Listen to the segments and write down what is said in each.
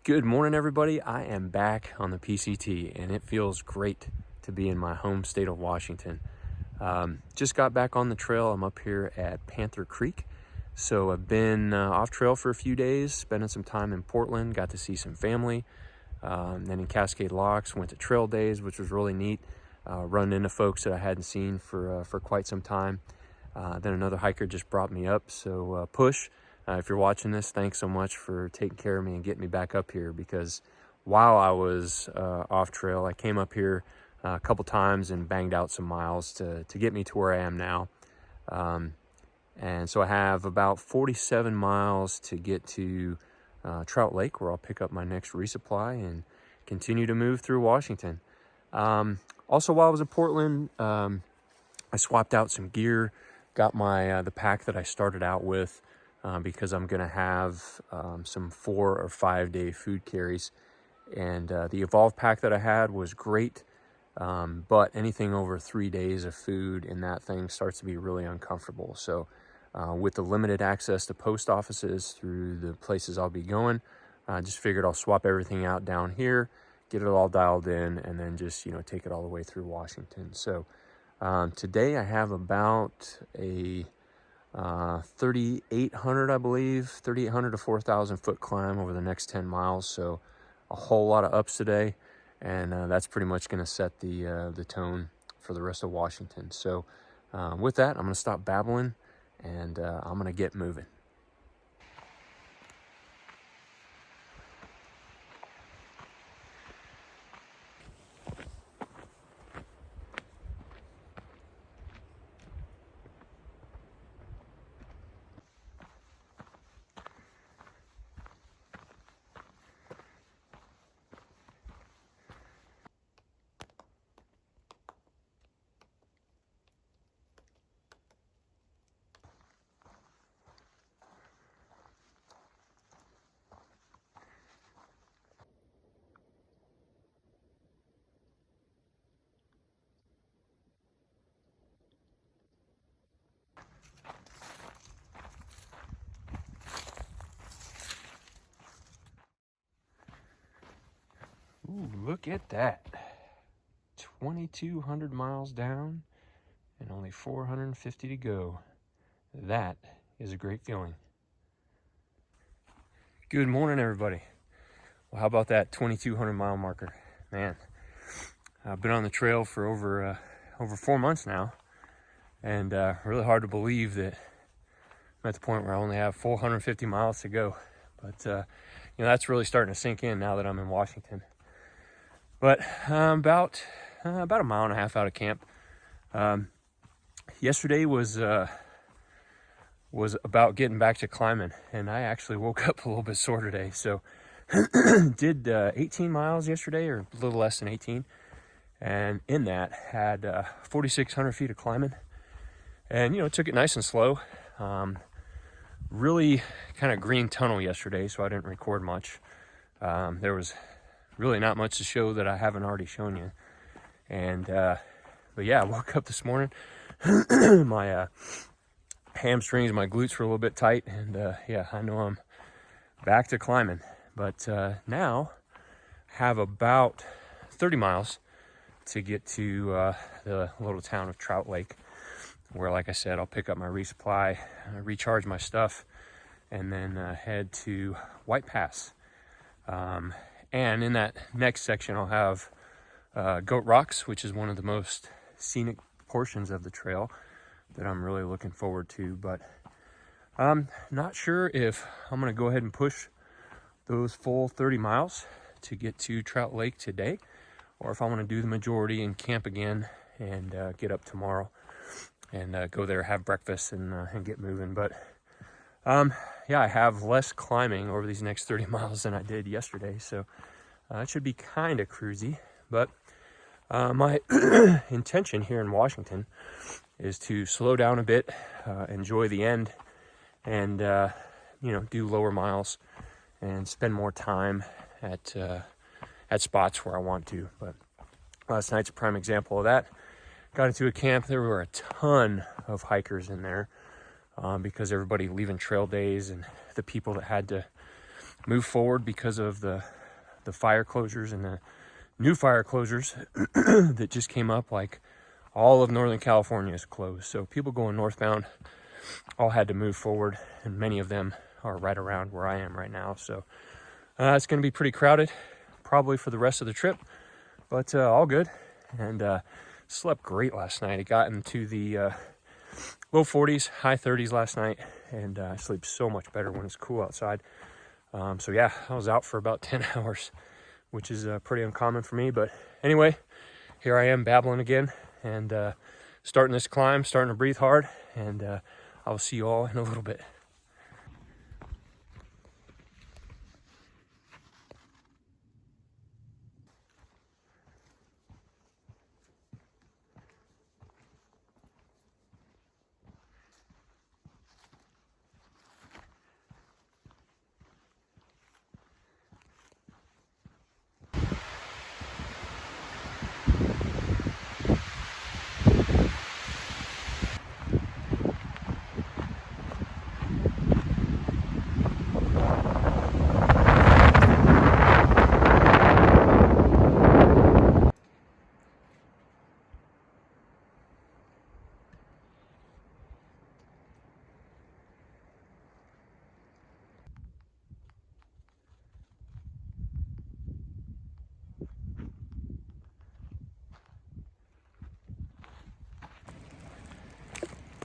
Good morning, everybody. I am back on the PCT, and it feels great to be in my home state of Washington. Just got back on the trail. I'm up here at Panther Creek. So I've been off trail for a few days, spending some time in Portland, got to see some family. Then in Cascade Locks, went to trail days, which was really neat. Run into folks that I hadn't seen for quite some time. Then another hiker just brought me up, so Push. If you're watching this, thanks so much for taking care of me and getting me back up here, because while I was off trail, I came up here a couple times and banged out some miles to get me to where I am now. And so I have about 47 miles to get to Trout Lake, where I'll pick up my next resupply and continue to move through Washington. Also, while I was in Portland, I swapped out some gear, got my the pack that I started out with, because I'm going to have some 4 or 5 day food carries. And the Evolve pack that I had was great, but anything over 3 days of food in that thing starts to be really uncomfortable. So with the limited access to post offices through the places I'll be going, I just figured I'll swap everything out down here, get it all dialed in, and then just, take it all the way through Washington. So today I have about a 3,800, I believe, 3,800 to 4,000 foot climb over the next 10 miles. So a whole lot of ups today. And that's pretty much going to set the tone for the rest of Washington. So with that, I'm going to stop babbling and I'm going to get moving. Ooh, look at that. 2,200 miles down and only 450 to go. That is a great feeling. Good morning, everybody. Well, how about that 2,200 mile marker? Man, I've been on the trail for over 4 months now, and really hard to believe that I'm at the point where I only have 450 miles to go. But that's really starting to sink in now that I'm in Washington. But about a mile and a half out of camp. Yesterday was about getting back to climbing, and I actually woke up a little bit sore today. So did 18 miles yesterday, or a little less than 18, and in that had 4,600 feet of climbing, and took it nice and slow. Really kind of green tunnel yesterday, so I didn't record much. There was really not much to show that I haven't already shown you. And but yeah, I woke up this morning, my hamstrings, my glutes were a little bit tight, and yeah, I know I'm back to climbing. But now have about 30 miles to get to the little town of Trout Lake, where, like I said, I'll pick up my resupply, recharge my stuff, and then head to White Pass. And in that next section, I'll have Goat Rocks, which is one of the most scenic portions of the trail that I'm really looking forward to. But I'm not sure if I'm going to go ahead and push those full 30 miles to get to Trout Lake today, or if I want to do the majority and camp again and get up tomorrow and go there, have breakfast, and get moving. But yeah, I have less climbing over these next 30 miles than I did yesterday, so it should be kind of cruisy. But my intention here in Washington is to slow down a bit, enjoy the end, and do lower miles and spend more time at spots where I want to. But last night's a prime example of that. Got into a camp. There were a ton of hikers in there, because everybody leaving trail days and the people that had to move forward because of the the fire closures and the new fire closures that just came up. Like all of Northern California is closed. So people going northbound all had to move forward, and many of them are right around where I am right now. So it's going to be pretty crowded probably for the rest of the trip, but all good. And slept great last night. It got into the low 40s, high 30s last night, and I sleep so much better when it's cool outside. So yeah, I was out for about 10 hours, which is pretty uncommon for me. But anyway, here I am babbling again, and starting this climb, starting to breathe hard, and I'll see you all in a little bit.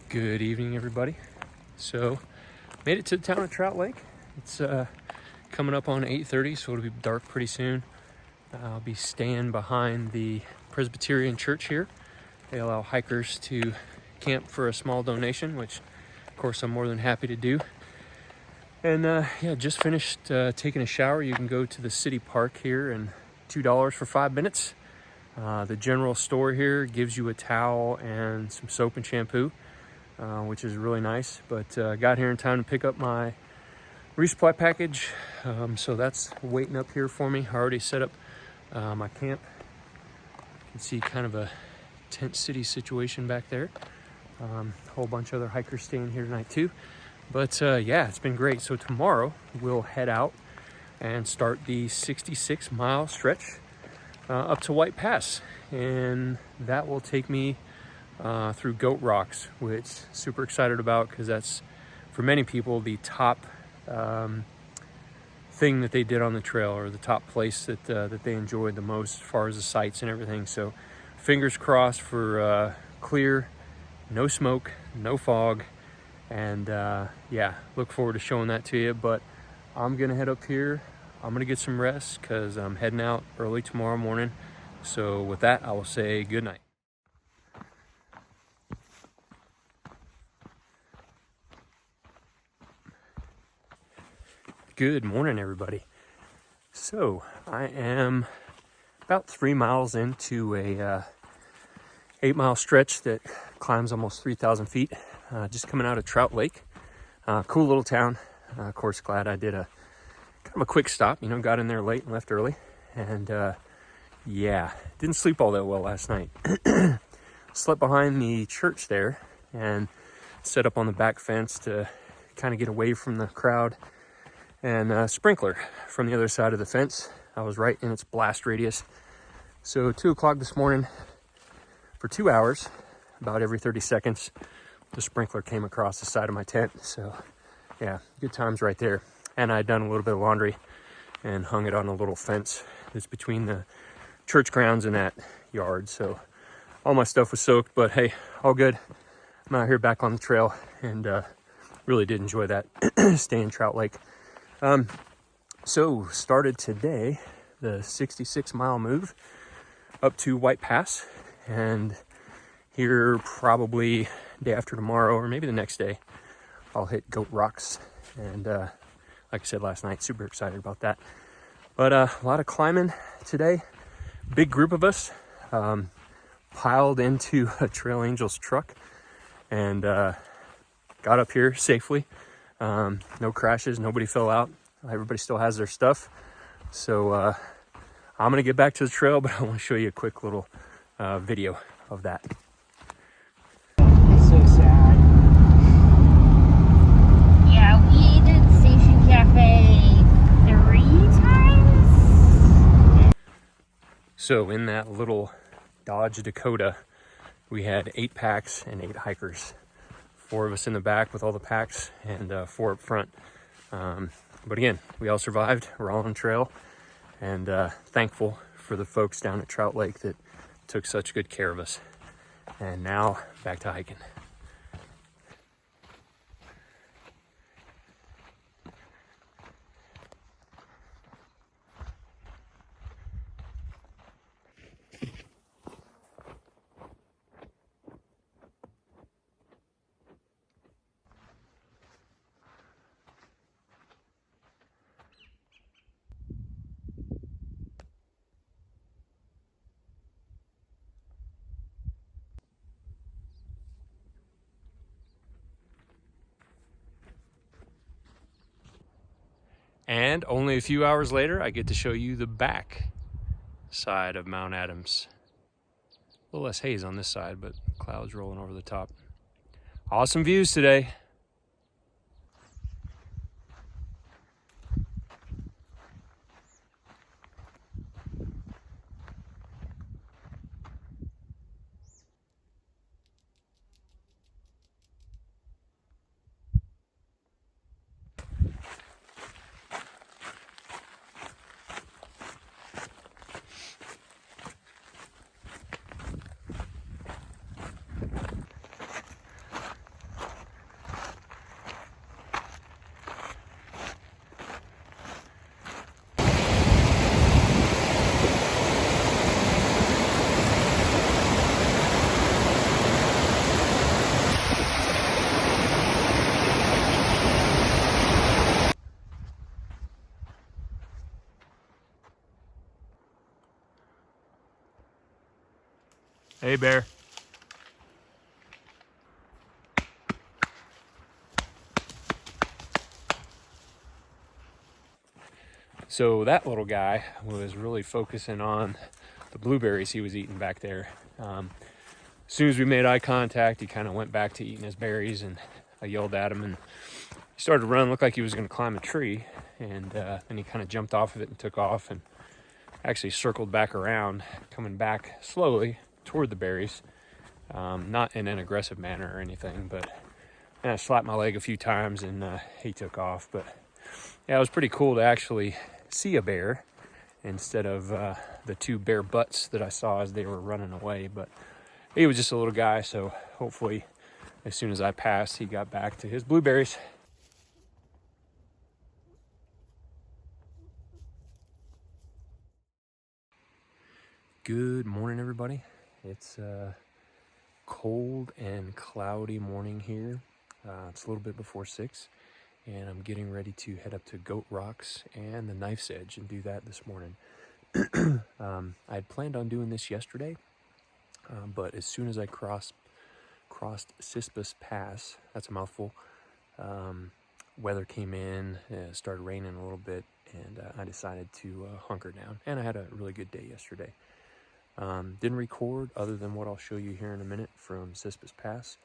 Good evening, everybody. So, made it to the town of Trout Lake. It's coming up on 8:30, so it'll be dark pretty soon. I'll be staying behind the Presbyterian church here. They allow hikers to camp for a small donation, which, of course, I'm more than happy to do. And yeah, just finished taking a shower. You can go to the city park here, and $2 for 5 minutes. The general store here gives you a towel and some soap and shampoo, which is really nice. But got here in time to pick up my resupply package. So that's waiting up here for me. I already set up my camp. You can see kind of a tent city situation back there. A whole bunch of other hikers staying here tonight too. But yeah, it's been great. So tomorrow we'll head out and start the 66-mile stretch up to White Pass. And that will take me through Goat Rocks, which super excited about, because that's, for many people, the top thing that they did on the trail, or the top place that they enjoyed the most as far as the sights and everything. So fingers crossed for clear, no smoke, no fog, and yeah, look forward to showing that to you. But I'm gonna head up here. I'm gonna get some rest because I'm heading out early tomorrow morning. So with that, I will say good night. Good morning, everybody. So I am about 3 miles into a 8-mile stretch that climbs almost 3,000 feet, just coming out of Trout Lake. Cool little town. Of course, glad I did a kind of a quick stop, you know, got in there late and left early. And yeah, didn't sleep all that well last night. Slept behind the church there and set up on the back fence to kind of get away from the crowd. And a sprinkler from the other side of the fence. I was right in its blast radius. So 2 o'clock this morning, for 2 hours, about every 30 seconds, the sprinkler came across the side of my tent. So yeah, good times right there. And I'd done a little bit of laundry and hung it on a little fence that's between the church grounds and that yard. So all my stuff was soaked, but hey, all good. I'm out here back on the trail, and really did enjoy that stay in Trout Lake. So started today the 66-mile move up to White Pass, and here probably day after tomorrow, or maybe the next day, I'll hit Goat Rocks. And like I said last night, super excited about that. But a lot of climbing today. Big group of us piled into a Trail Angels truck and got up here safely. No crashes, nobody fell out. Everybody still has their stuff. So I'm gonna get back to the trail, but I want to show you a quick little video of that. It's so sad. Yeah, we did Station Cafe 3 times. So in that little Dodge Dakota, we had 8 packs and 8 hikers. 4 of us in the back with all the packs and 4 up front. But again, we all survived. We're all on trail, and thankful for the folks down at Trout Lake that took such good care of us. And now back to hiking. And only a few hours later, I get to show you the back side of Mount Adams. A little less haze on this side, but clouds rolling over the top. Awesome views today. Hey, bear. So that little guy was really focusing on the blueberries he was eating back there. As soon as we made eye contact, he kind of went back to eating his berries, and I yelled at him, and he started to run, looked like he was going to climb a tree, and then he kind of jumped off of it and took off, and actually circled back around, coming back slowly toward the berries. Not in an aggressive manner or anything, but I slapped my leg a few times, and he took off. But yeah, it was pretty cool to actually see a bear instead of the 2 bear butts that I saw as they were running away. But he was just a little guy, so hopefully as soon as I passed, he got back to his blueberries. Good morning, everybody. It's cold and cloudy morning here. It's a little bit before 6, and I'm getting ready to head up to Goat Rocks and the Knife's Edge and do that this morning. I had planned on doing this yesterday, but as soon as I crossed Snoqualmie Pass, that's a mouthful, weather came in, started raining a little bit, and I decided to hunker down, and I had a really good day yesterday. Didn't record other than what I'll show you here in a minute from Snoqualmie Pass,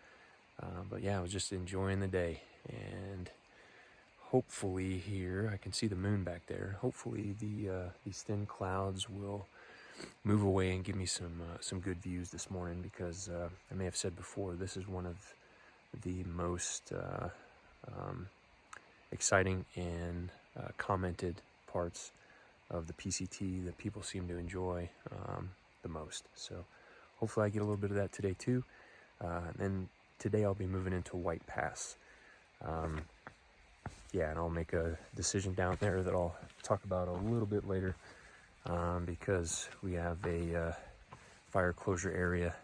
but yeah, I was just enjoying the day, and hopefully here, I can see the moon back there. Hopefully these thin clouds will move away and give me some good views this morning, because I may have said before, this is one of the most exciting and commented parts of the PCT that people seem to enjoy the most. So hopefully I get a little bit of that today too. And today I'll be moving into White Pass. Yeah, and I'll make a decision down there that I'll talk about a little bit later, because we have a fire closure area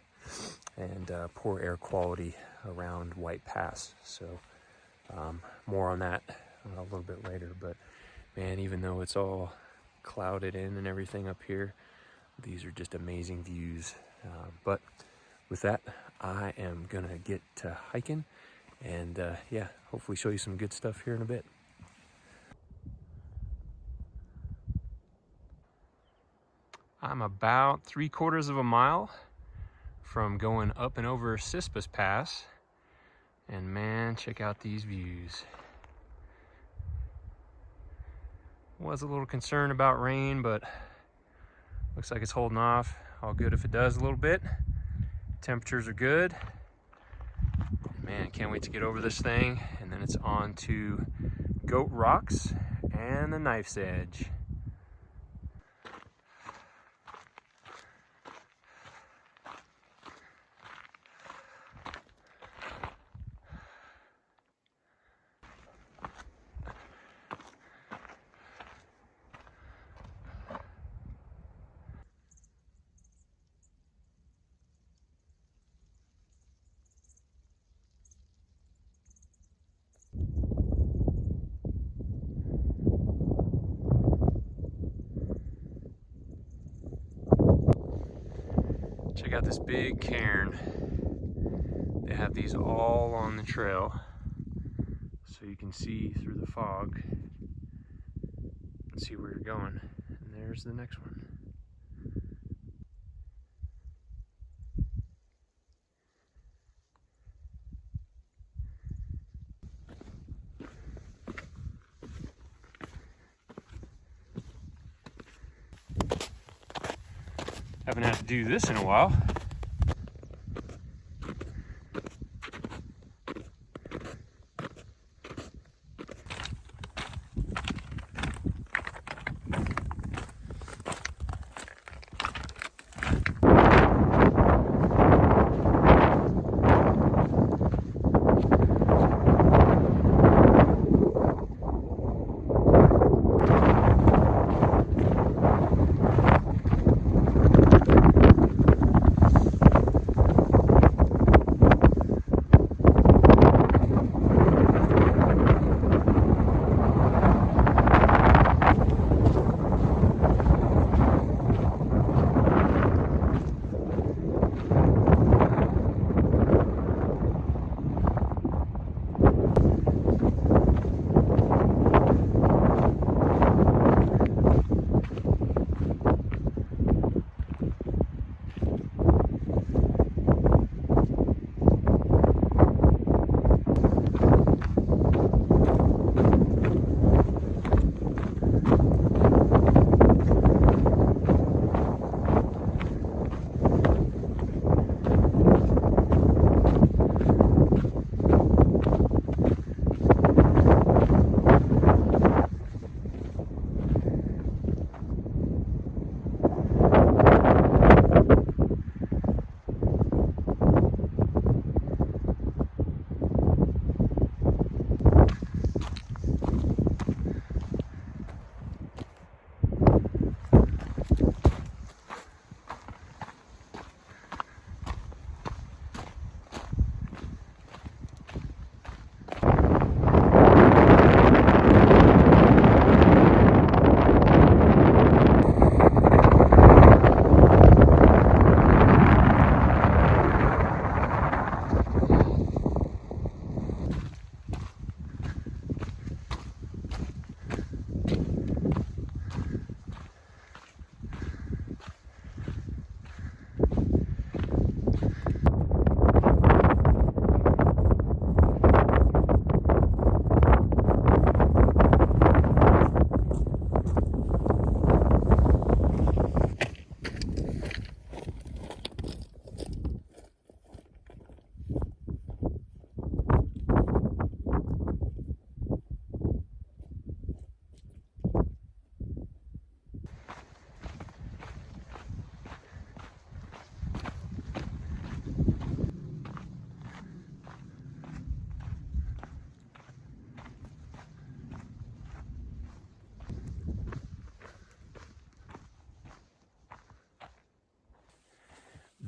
and poor air quality around White Pass. So more on that a little bit later. But man, even though it's all clouded in and everything up here, these are just amazing views. But with that, I am gonna get to hiking, and yeah, hopefully show you some good stuff here in a bit. I'm about 3/4 of a mile from going up and over Snoqualmie Pass, and man, check out these views. Was a little concerned about rain, but Looks like it's holding off. All good if it does a little bit. Temperatures are good. Man, can't wait to get over this thing. And then it's on to Goat Rocks and the Knife's Edge. Check out this big cairn. They have these all on the trail, so you can see through the fog and see where you're going. And there's the next one. Haven't had to do this in a while.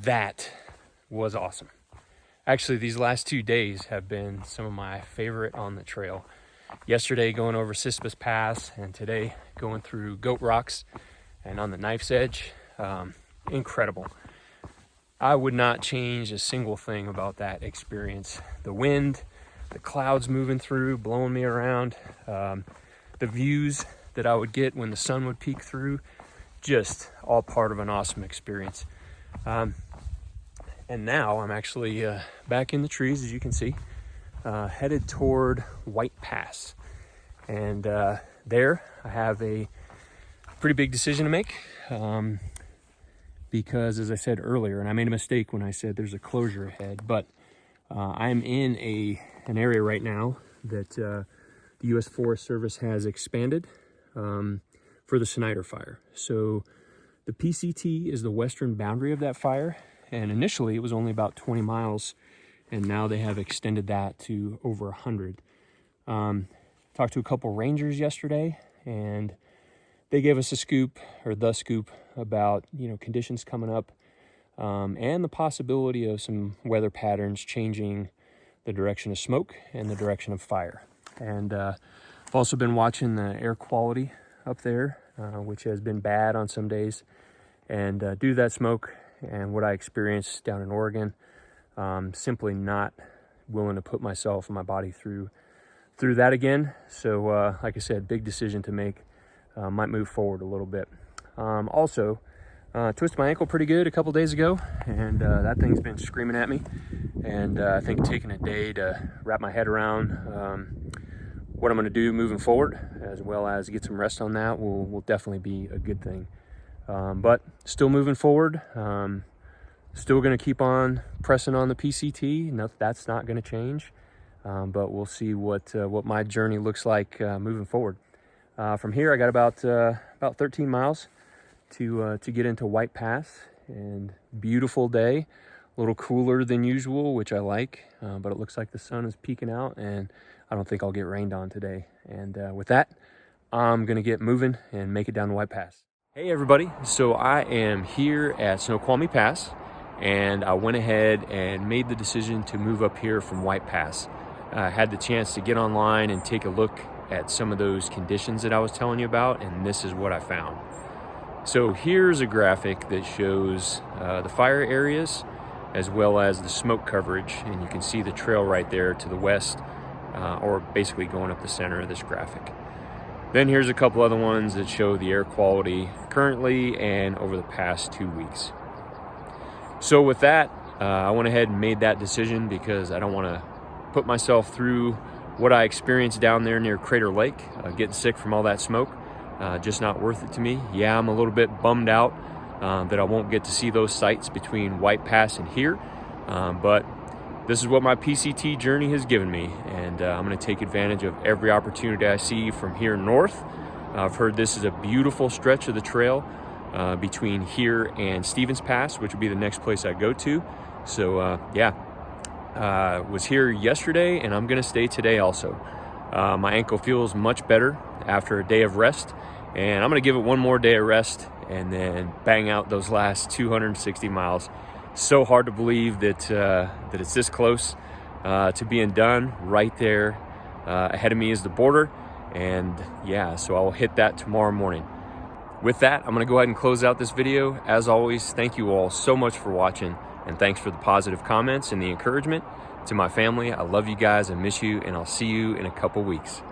That was awesome. Actually, these last 2 days have been some of my favorite on the trail. Yesterday going over Snoqualmie Pass, and today going through Goat Rocks and on the Knife's Edge. Incredible. I would not change a single thing about that experience. The wind, the clouds moving through, blowing me around, the views that I would get when the sun would peek through, just all part of an awesome experience. And now I'm actually back in the trees, as you can see, headed toward White Pass. And there I have a pretty big decision to make. because, as I said earlier, and I made a mistake when I said there's a closure ahead, but I'm in an area right now that the U.S. Forest Service has expanded for the Snyder Fire. So the PCT is the western boundary of that fire, and initially it was only about 20 miles, and now they have extended that to over 100. Talked to a couple rangers yesterday, and they gave us the scoop about, conditions coming up, and the possibility of some weather patterns changing the direction of smoke and the direction of fire. And I've also been watching the air quality up there, which has been bad on some days. And due to that smoke and what I experienced down in Oregon, simply not willing to put myself and my body through that again. So like I said, big decision to make. Might move forward a little bit. Also, twisted my ankle pretty good a couple days ago, and that thing's been screaming at me. And I think taking a day to wrap my head around what I'm going to do moving forward, as well as get some rest on that, will definitely be a good thing. But still moving forward. Still going to keep on pressing on the PCT. No, that's not going to change. But we'll see what my journey looks like moving forward. From here, I got about 13 miles to get into White Pass, and beautiful day, a little cooler than usual, which I like, but it looks like the sun is peeking out, and I don't think I'll get rained on today. And with that, I'm gonna get moving and make it down to White Pass. Hey everybody, so I am here at Snoqualmie Pass, and I went ahead and made the decision to move up here from White Pass. I had the chance to get online and take a look at some of those conditions that I was telling you about, and this is what I found. So here's a graphic that shows the fire areas as well as the smoke coverage, and you can see the trail right there to the west, or basically going up the center of this graphic. Then here's a couple other ones that show the air quality currently and over the past 2 weeks. So with that, I went ahead and made that decision because I don't want to put myself through what I experienced down there near Crater Lake, getting sick from all that smoke. Just not worth it to me. Yeah, I'm a little bit bummed out that I won't get to see those sights between White Pass and here, but this is what my PCT journey has given me, and I'm going to take advantage of every opportunity I see from here north. I've heard this is a beautiful stretch of the trail between here and Stevens Pass, which would be the next place I go to. So was here yesterday, and I'm going to stay today also. My ankle feels much better after a day of rest, and I'm going to give it one more day of rest and then bang out those last 260 miles. So hard to believe that it's this close to being done. Right there ahead of me is the border, and so I'll hit that tomorrow morning. With that, I'm going to go ahead and close out this video. As always, thank you all so much for watching, and thanks for the positive comments and the encouragement. To my family, I love you guys and miss you, and I'll see you in a couple weeks.